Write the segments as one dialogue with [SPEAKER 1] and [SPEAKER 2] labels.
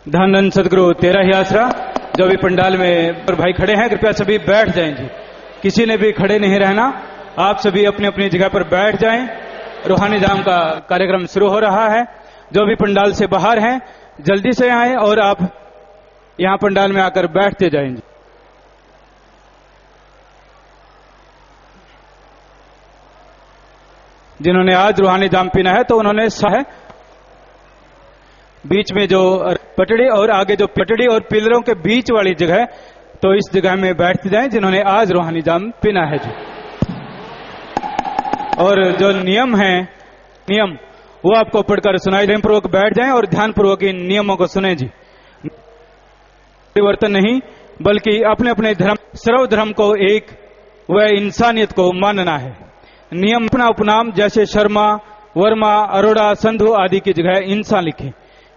[SPEAKER 1] धन धन सदगुरु तेरा ही आसरा। जो भी पंडाल में पर भाई खड़े हैं कृपया सभी बैठ जाएं जी। किसी ने भी खड़े नहीं रहना, आप सभी अपनी अपनी जगह पर बैठ जाएं। रूहानी जाम का कार्यक्रम शुरू हो रहा है। जो भी पंडाल से बाहर हैं जल्दी से आए और आप यहां पंडाल में आकर बैठते जाएंगे। जिन्होंने आज रूहानी जाम पीना है तो उन्होंने है बीच में जो पटड़ी और आगे जो पटड़ी और पिलरों के बीच वाली जगह, तो इस जगह में बैठते जाएं जिन्होंने आज रूहानी जाम पीना है जी। और जो नियम है नियम वो आपको पढ़कर सुनाई दें, पूर्वक बैठ जाएं और ध्यानपूर्वक इन नियमों को सुने जी। परिवर्तन नहीं बल्कि अपने अपने धर्म सर्वधर्म को एक व इंसानियत को मानना है। नियम अपना उपनाम जैसे शर्मा, वर्मा, अरोड़ा, संधु आदि की जगह इंसान लिखे।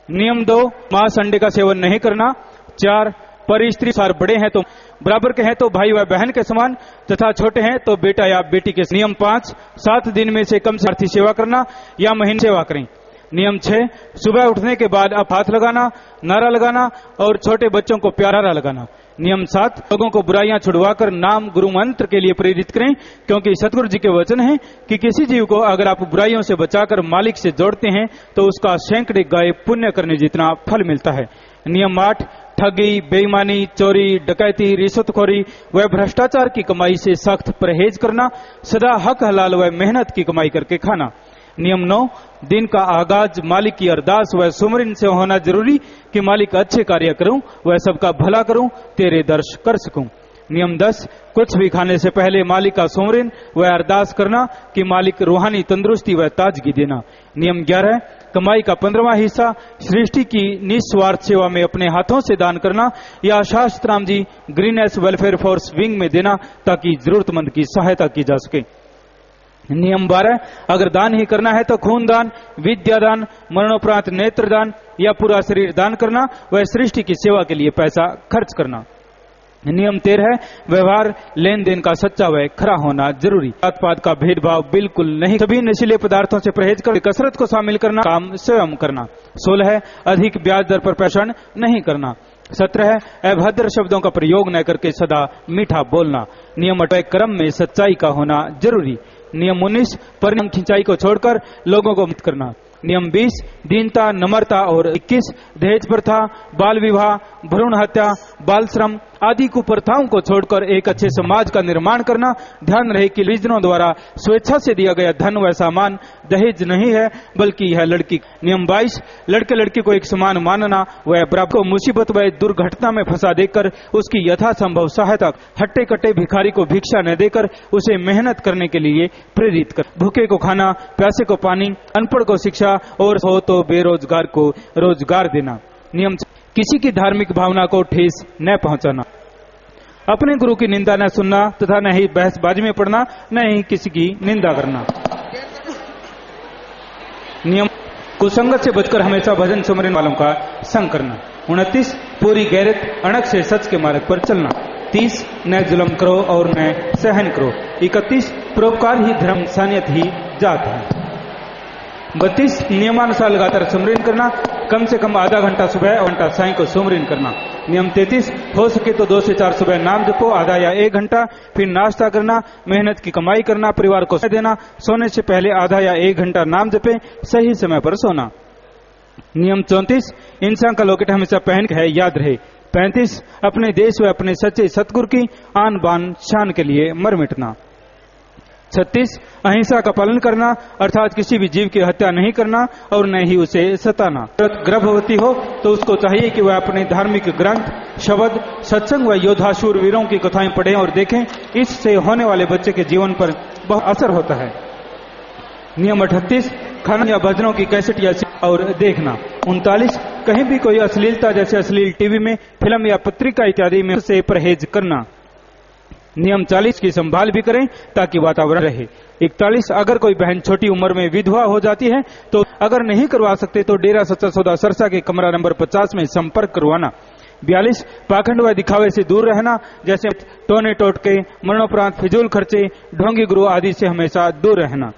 [SPEAKER 1] नियम 2 मांस अंडे का सेवन नहीं करना। 4 पर स्त्री सार बड़े हैं तो बराबर के हैं तो भाई व बहन के समान तथा छोटे हैं तो बेटा या बेटी के। नियम 5 7 दिन में से कम से आर्थिक सेवा करना या महीने सेवा करें। नियम 6 सुबह उठने के बाद अब हाथ लगाना, नारा लगाना और छोटे बच्चों को प्यारा लगाना। नियम 7 लोगों को बुराइयां छुड़वाकर नाम गुरु मंत्र के लिए प्रेरित करें, क्योंकि सतगुरु जी के वचन है कि किसी जीव को अगर आप बुराइयों से बचाकर मालिक से जोड़ते हैं तो उसका सैकड़े गाय पुण्य करने जितना फल मिलता है। नियम 8 ठगी, बेईमानी, चोरी, डकैती, रिश्वतखोरी व भ्रष्टाचार की कमाई से सख्त परहेज करना, सदा हक हलाल व मेहनत की कमाई करके खाना। नियम 9 दिन का आगाज मालिक की अरदास व सुमरन से होना जरूरी कि मालिक अच्छे कार्य करूं व सबका भला करूं, तेरे दर्श कर सकूं। नियम 10 कुछ भी खाने से पहले मालिक का सुमरन व अरदास करना कि मालिक रूहानी तंदुरुस्ती व ताजगी देना। नियम 11 कमाई का 15वां हिस्सा सृष्टि की निस्वार्थ सेवा में अपने हाथों से दान करना या शास्त्राम जी ग्रीनेस वेलफेयर फोर्स विंग में देना ताकि जरूरतमंद की सहायता की जा सके। नियम 12 अगर दान ही करना है तो खून दान, विद्या दान, मरणोपरांत नेत्र दान या पूरा शरीर दान करना व सृष्टि की सेवा के लिए पैसा खर्च करना। नियम 13 व्यवहार लेन देन का सच्चा व खरा होना जरूरी। जात पात का भेदभाव बिल्कुल नहीं। सभी नशीले पदार्थों से परहेज कर कसरत को शामिल करना, काम स्वयं करना। 16 अधिक ब्याज दर पर पेशेंट नहीं करना। 17 अभद्र शब्दों का प्रयोग न करके सदा मीठा बोलना। नियम 18 कर्म में सच्चाई का होना जरूरी। नियम 19 परिणाम खिंचाई को छोड़कर लोगों को मुक्त करना। नियम 20 दीनता, नम्रता और 21 दहेज प्रथा, बाल विवाह, भ्रूण हत्या, बाल श्रम आदि कुप्रथाओं को छोड़कर एक अच्छे समाज का निर्माण करना। ध्यान रहे कि परिजनों द्वारा स्वेच्छा से दिया गया धन व सामान दहेज नहीं है बल्कि यह लड़की। नियम 22 लड़के लड़की को एक समान मानना व बराबर को मुसीबत व दुर्घटना में फंसा देकर उसकी यथासंभव सहायता, हट्टे कट्टे भिखारी को भिक्षा न देकर उसे मेहनत करने के लिए प्रेरित कर। भूखे को खाना, प्यासे को पानी, अनपढ़ को शिक्षा और हो तो बेरोजगार को रोजगार देना। नियम किसी की धार्मिक भावना को ठेस न पहुंचाना। अपने गुरु की निंदा न सुनना तथा न ही बहसबाजी में पड़ना, न ही किसी की निंदा करना। नियम कुसंगत से बचकर हमेशा भजन सुमरन वालों का संग करना। 29 पूरी गैरत अणक से सच के मार्ग पर चलना। 30 न जुल्म करो और न सहन करो। 31 परोपकार ही धर्म, इंसानियत ही जात है। 32 नियमानुसार लगातार सुमरन करना, कम से कम आधा घंटा सुबह और घंटा साय को सुमरन करना। नियम 33 हो सके तो 2 से 4 सुबह नाम जपो, आधा या 1 घंटा, फिर नाश्ता करना, मेहनत की कमाई करना, परिवार को समय देना, सोने से पहले आधा या 1 घंटा नाम जपे, सही समय पर सोना। नियम 34 इंसान का लॉकेट हमेशा पहन के है, याद रहे। 35 अपने देश व अपने सच्चे सतगुरु की आन बान शान के लिए मर मिटना। 36 अहिंसा का पालन करना अर्थात किसी भी जीव की हत्या नहीं करना और न ही उसे सताना। गर्भवती हो तो उसको चाहिए कि वह अपने धार्मिक ग्रंथ, शब्द, सत्संग व योद्धा शूरवीरों की कथाएं पढ़ें और देखें। इससे होने वाले बच्चे के जीवन पर बहुत असर होता है। नियम 38 खाना या भजनों की कैसेट या और देखना। 39 कहीं भी कोई अश्लीलता जैसे अश्लील टीवी में, फिल्म या पत्रिका इत्यादि में से परहेज करना। नियम 40 की संभाल भी करें ताकि वातावरण रहे। 41 अगर कोई बहन छोटी उम्र में विधवा हो जाती है तो अगर नहीं करवा सकते तो डेरा सच्चा सौदा सरसा के कमरा नंबर 50 में संपर्क करवाना। 42 पाखंड व दिखावे से दूर रहना, जैसे टोने टोटके, मरणोपरांत फिजूल खर्चे, ढोंगी गुरु आदि से हमेशा दूर रहना।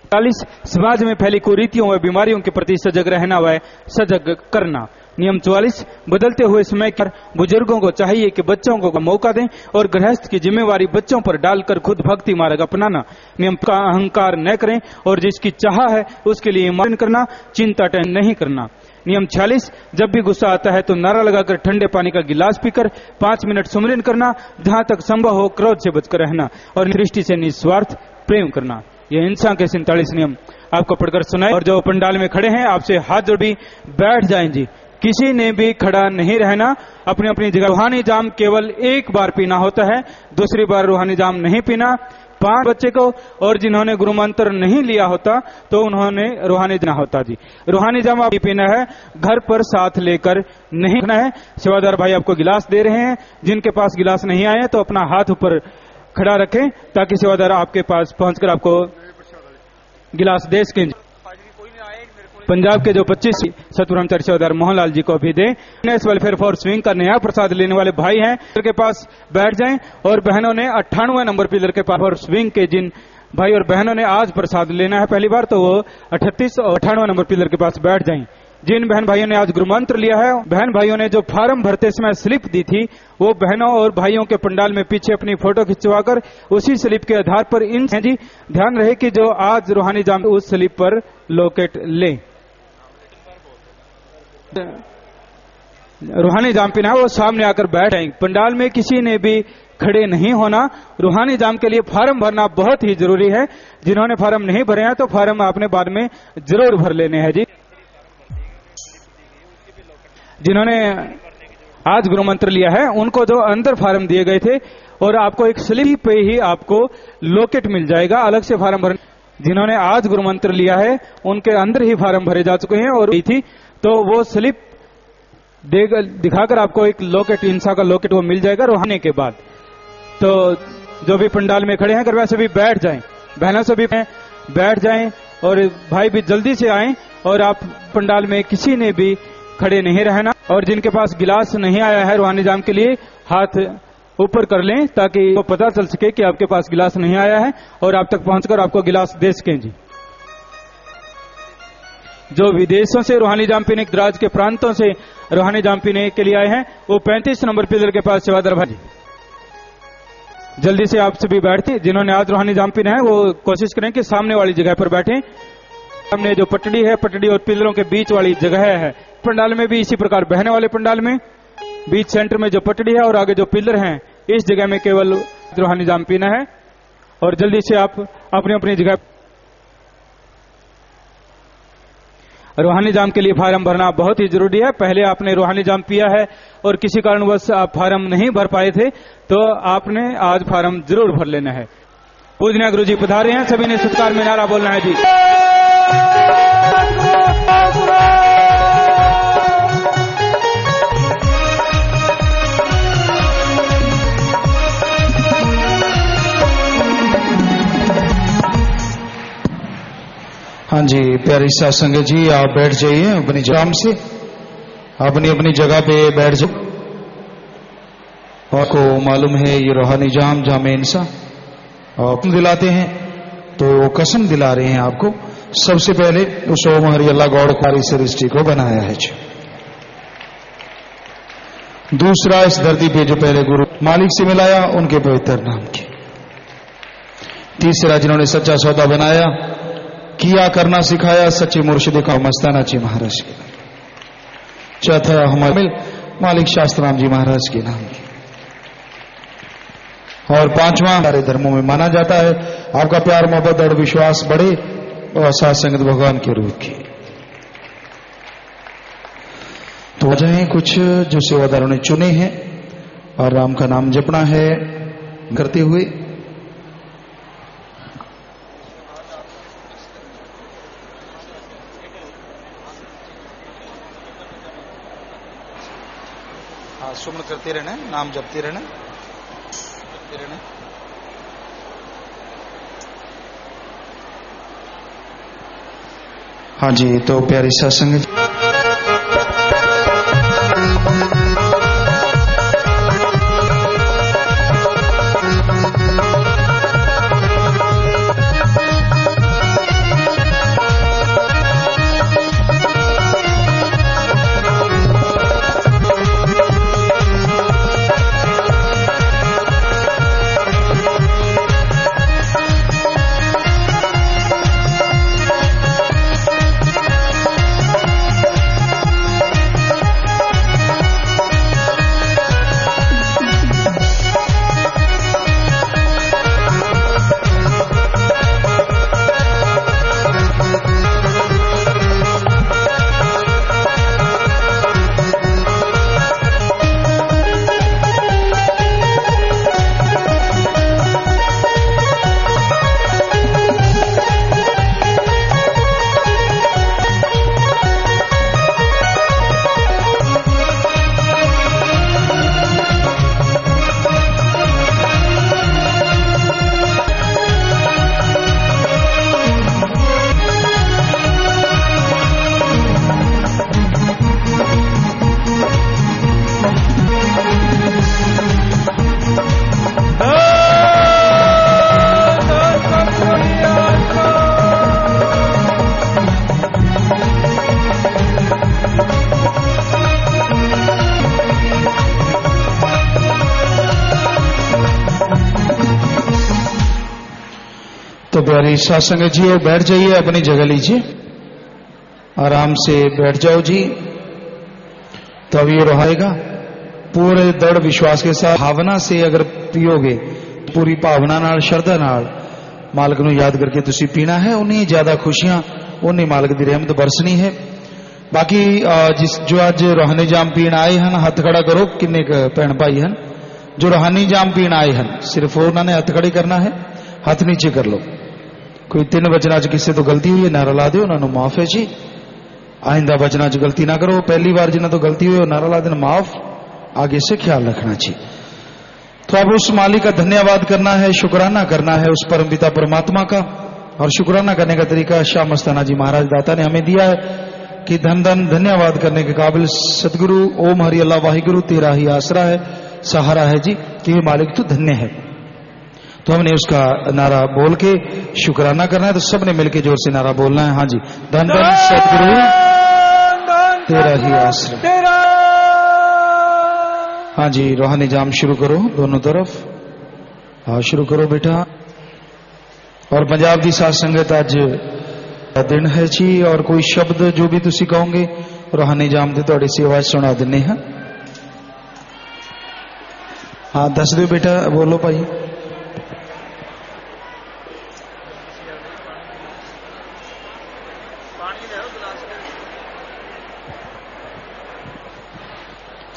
[SPEAKER 1] 40 समाज में फैली कुरीतियों व बीमारियों के प्रति सजग रहना व सजग करना। नियम 44, बदलते हुए समय पर बुजुर्गों को चाहिए कि बच्चों को मौका दें और गृहस्थ की जिम्मेवारी बच्चों पर डालकर खुद भक्ति मार्ग अपनाना। नियम का अहंकार न करें और जिसकी चाह है उसके लिए ईमान करना, चिंता नहीं करना। नियम 46, जब भी गुस्सा आता है तो नारा लगाकर ठंडे पानी का गिलास पीकर 5 मिनट सुमिरन करना, जहां तक संभव हो क्रोध से बचकर रहना और दृष्टि से निस्वार्थ प्रेम करना। ये इंसान के 47 नियम आपको पढ़कर सुनाए। और जो पंडाल में खड़े हैं आपसे हाथ जोड़ी बैठ जाएं जी, किसी ने भी खड़ा नहीं रहना, अपनी अपनी जगह। रूहानी जाम केवल एक बार पीना होता है, दूसरी बार रूहानी जाम नहीं पीना। 5 बच्चे को और जिन्होंने गुरु मंत्र नहीं लिया होता तो उन्होंने रूहानी जाना होता जी। रूहानी जाम आप पीना है, घर पर साथ लेकर नहीं रखना है। सेवादार भाई आपको गिलास दे रहे हैं, जिनके पास गिलास नहीं आए तो अपना हाथ ऊपर खड़ा रखें ताकि सेवादार आपके पास पहुंचकर आपको गिलास दे सकें। पंजाब के जो 25 सतब्रह्मचारी सेवादार मोहनलाल जी को भी दें। नेशनल वेलफेयर फॉर स्विंग का नया प्रसाद लेने वाले भाई हैं के पास बैठ जाएं और बहनों ने 98 नंबर पिलर के पास और स्विंग के जिन भाई और बहनों ने आज प्रसाद लेना है पहली बार, तो वो 38 और 98 नंबर पिलर के पास बैठ जाएं। जिन बहन भाइयों ने आज गुरु मंत्र लिया है, बहन भाइयों ने जो फार्म भरते समय स्लिप दी थी, वो बहनों और भाइयों के पंडाल में पीछे अपनी फोटो खिंचवाकर उसी स्लिप के आधार पर इन जी ध्यान रहे कि जो आज रूहानी जाम उस स्लिप पर लोकेट ले। रूहानी जाम पीना वो सामने आकर बैठ जाएंगे। पंडाल में किसी ने भी खड़े नहीं होना। रूहानी जाम के लिए फार्म भरना बहुत ही जरूरी है। जिन्होंने फार्म नहीं भरे हैं तो फार्म आपने बाद में जरूर भर लेने हैं जी। जिन्होंने आज गुरु मंत्र लिया है उनको जो अंदर फार्म दिए गए थे और आपको एक स्लिप पे ही आपको लोकेट मिल जाएगा, अलग से फार्म भर। जिन्होंने आज गुरु मंत्र लिया है उनके अंदर ही फार्म भरे जा चुके हैं और थी तो वो स्लिप दिखाकर आपको एक लोकेट, इंसा का लोकेट वो मिल जाएगा रूहानी के बाद। तो जो भी पंडाल में खड़े हैं कृपया से भी बैठ जाएं, बहनों से भी बैठ जाएं और भाई भी जल्दी से आएं। और आप पंडाल में किसी ने भी खड़े नहीं रहना। और जिनके पास गिलास नहीं आया है रूहानी जाम के लिए, हाथ ऊपर कर लें ताकि वो पता चल सके कि आपके पास गिलास नहीं आया है और आप तक पहुंचकर आपको गिलास दे सकें जी। जो विदेशों से रूहानी जाम पीने, दराज के प्रांतों से रूहानी जाम पीने के लिए आए हैं, वो 35 नंबर पिलर के पास सेवादार भाई जल्दी से आप सभी बैठते। जिन्होंने आज रूहानी जाम पीना है वो कोशिश करें कि सामने वाली जगह पर बैठें। सामने जो पटड़ी है, पटड़ी और पिलरों के बीच वाली जगह है। पंडाल में भी इसी प्रकार बहने वाले पंडाल में बीच सेंटर में जो पटड़ी है और आगे जो पिलर हैं, इस जगह में केवल रूहानी जाम पीना है। और जल्दी से आप अपनी अपनी जगह। रूहानी जाम के लिए फार्म भरना बहुत ही जरूरी है। पहले आपने रूहानी जाम पिया है और किसी कारणवश आप फार्म नहीं भर पाए थे तो आपने आज फार्म जरूर भर लेना है। पूजनीय गुरु जी पधारे हैं, सभी ने सत्कार में नारा बोलना है जी।
[SPEAKER 2] हाँ जी, प्यारी साथ संगत जी, आप बैठ जाइए अपनी जगह से, अपनी अपनी जगह पे बैठ जाओ। आपको मालूम है ये रूहानी जाम जामे इंसा और दिलाते हैं तो कसम दिला रहे हैं आपको। सबसे पहले उस ओम हरि अल्लाह गौड़ कारी सृष्टि को बनाया है। दूसरा, इस धरती पे जो पहले गुरु मालिक से मिलाया उनके पवित्र नाम की। तीसरा, जिन्होंने सच्चा सौदा बनाया, किया करना सिखाया, सच्चे मुर्शिद का मस्ताना जी महाराज के। चौथा, हमारे मालिक शास्त्राम जी महाराज के नाम की। और पांचवा, हमारे धर्मों में माना जाता है आपका प्यार मोहब्बत और विश्वास बढ़े और साथ संगत भगवान के रूप की। तो वजह कुछ जो सेवादारों ने चुने हैं और राम का नाम जपना है करते हुए। सुमन करते रहना, नाम जपते रहना। हाँ जी, तो प्यारी सत्संग तो प्यारी साथ संगत जी, बैठ जाइए, अपनी जगह लीजिए, आराम से बैठ जाओ जी। तो अब ये रहेगा पूरे दृढ़ विश्वास के साथ, भावना से अगर पियोगे, पूरी भावना नाल, श्रद्धा नाल मालिक नूं याद करके तुसी पीना है, उन्नी ज्यादा खुशियां, उन्नी मालिक दी रहमत बरसनी है। बाकी जिस जो अज रूहानी जाम पीण आए हैं, हथ खड़ा करो, किन्ने भैन भाई हैं जो रूहानी जाम पीण आए हैं, सिर्फ उन्होंने हथ खड़े करना है, हाथ नीचे कर लो। कोई 3 वचना च किसी तो गलती हुई है, नारा ला दो, उन्होंने माफ है जी। आइंदा वचना च गलती ना करो, पहली बार जिन्होंने तो गलती हुई नारा ला देना माफ, आगे से ख्याल रखना चाहिए। तो अब उस मालिक का धन्यवाद करना है, शुक्राना करना है उस परम पिता परमात्मा का। और शुक्राना करने का तरीका शाह मस्ताना जी महाराज दाता ने हमें दिया है कि धन धन धन्यवाद करने के काबिल सतगुरु ओम हरि अल्लाह वाहिगुरु तेरा ही आसरा है, सहारा है जी, कि ये मालिक तो धन्य है। तो हमने उसका नारा बोल के शुक्राना करना है। तो सबने मिलकर जोर से नारा बोलना है। हाँ जी, धन धन सतगुरु तेरा ही आसरा। हाँ जी, रूहानी जाम शुरू करो दोनों तरफ। हाँ शुरू करो बेटा। और पंजाब की साथ संगत अज दिन है जी, और कोई शब्द जो भी तुसी कहोगे रूहानी जाम की थोड़ी सेवा सुना देने हैं। हाँ दस दो बेटा, बोलो भाई।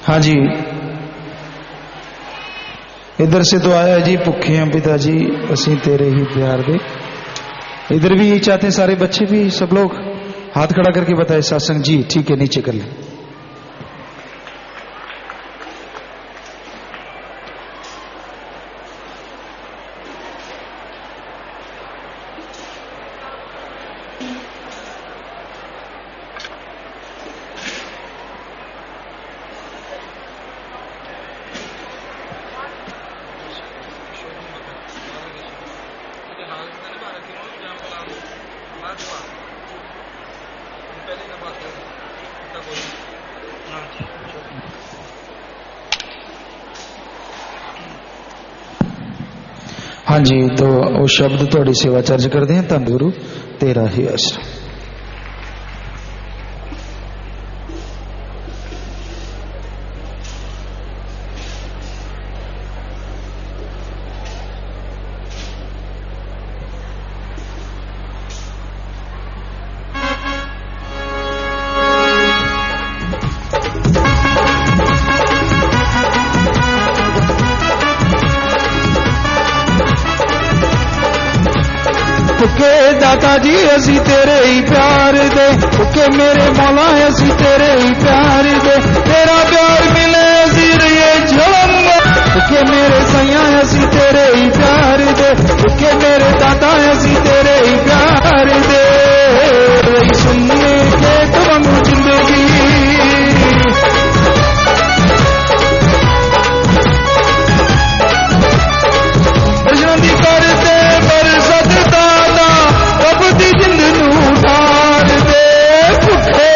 [SPEAKER 2] हाँ जी, इधर से तो आया है जी, भुखे हैं पिताजी असी तेरे ही प्यार दे। इधर भी यही चाहते हैं सारे बच्चे भी, सब लोग हाथ खड़ा करके बताए सत्संग जी, ठीक है नीचे कर ले। हाँ जी, तो वो शब्द थोड़ी सेवा चर्च करते हैं। धन गुरु तेरा ही आसरा। दाता जी असी तेरे ही प्यार दे, के मेरे मौला असी तेरे ही प्यार दे। तेरा प्यार मिले असी रहिए झलम, के मेरे सैया असी तेरे ही प्यार दे, के मेरे दाता असी तेरे ही प्यार दे। सुनने के तुम जिंदगी करते बरसत दादा, कबदी जिंद नू ढाल दे। भुखे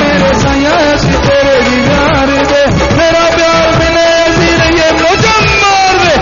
[SPEAKER 2] मेरे सैया असी तेरे ही प्यार दे, मेरा प्यार मिले असी रहिए मुझम मार दे।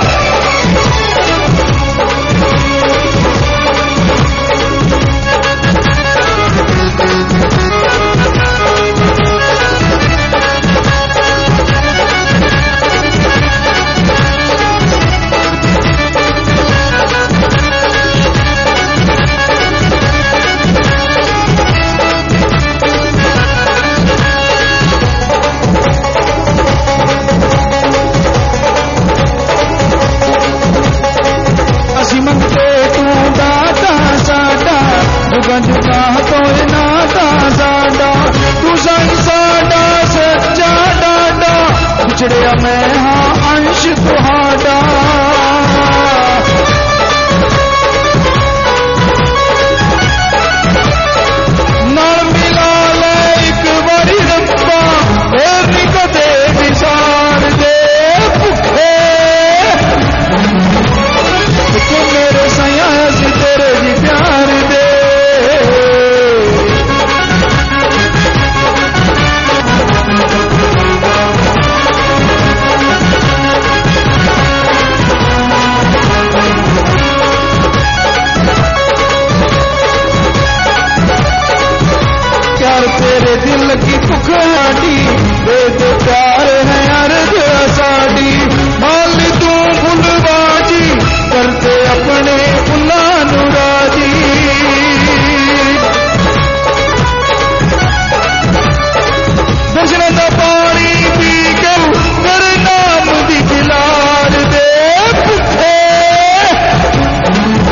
[SPEAKER 2] जुगा तो नाता साडा, तू संग साडा सच्चा डाडा, बिछड़िया मैं हाँ अंश तुहाडा। नाल मिला ले एक बारी रब्बा, फिर नहीं कदे विसार दे। भुखे मेरे सैया असी तेरे जी प्यार दे। भुखाड़ी वेद प्यार है अर्ध साड़ी माल तू फुलबाजी करते अपने फुलानु राजी दर्शन का पानी पी के मेरे नाम दी खिलार दे भुखे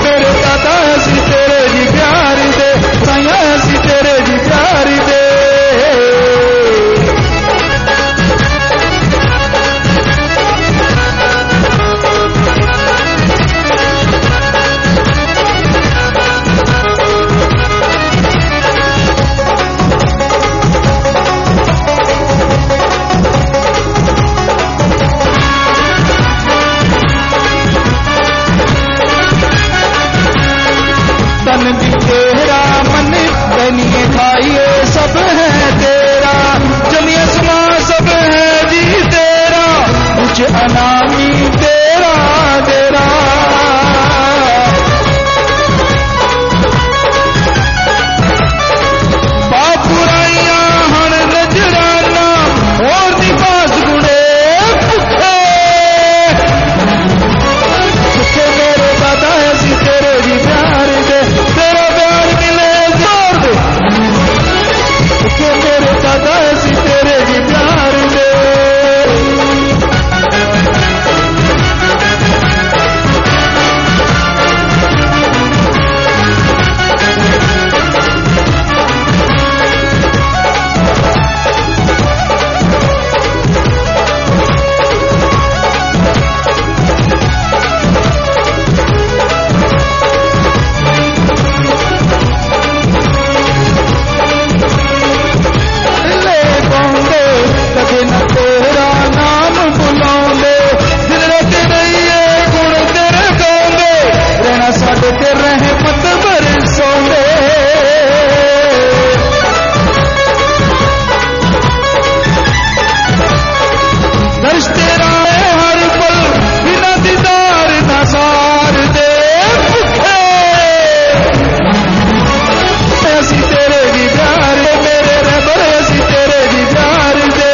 [SPEAKER 2] मेरे दादा सी तेरे जी प्यार दे साया सी तेरे जी प्यार दे तन भी तेरा मन बनिए खाइए सब है तेरा जमिया सुना सब है जी तेरा कुछ अनामी तेरा तेरा बापुराइया हण नजराना और निवास गुणे भुखे भुखे मेरे दादा सी तेरे जी प्यार दे तेरा प्यार मिले जोर दे भुखे मेरे दादा सी तेरे जी प्यार दे ले पाਉਂਦੇ कदे न तेरा नाम बुलाਉਂਦੇ दिन रात रहिए गुण तेरे गाਉਂਦੇ रहना साडे ते रहमत बरसाਉਂਦੇ दर्श तेरा है हर पल बिना दीदार ना सार दे भुखे असी तेरे जी प्यार दे मेरे रबर असी तेरे जी प्यार दे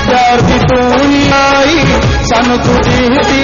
[SPEAKER 2] प्यार दी तू ही आई सानू तू दी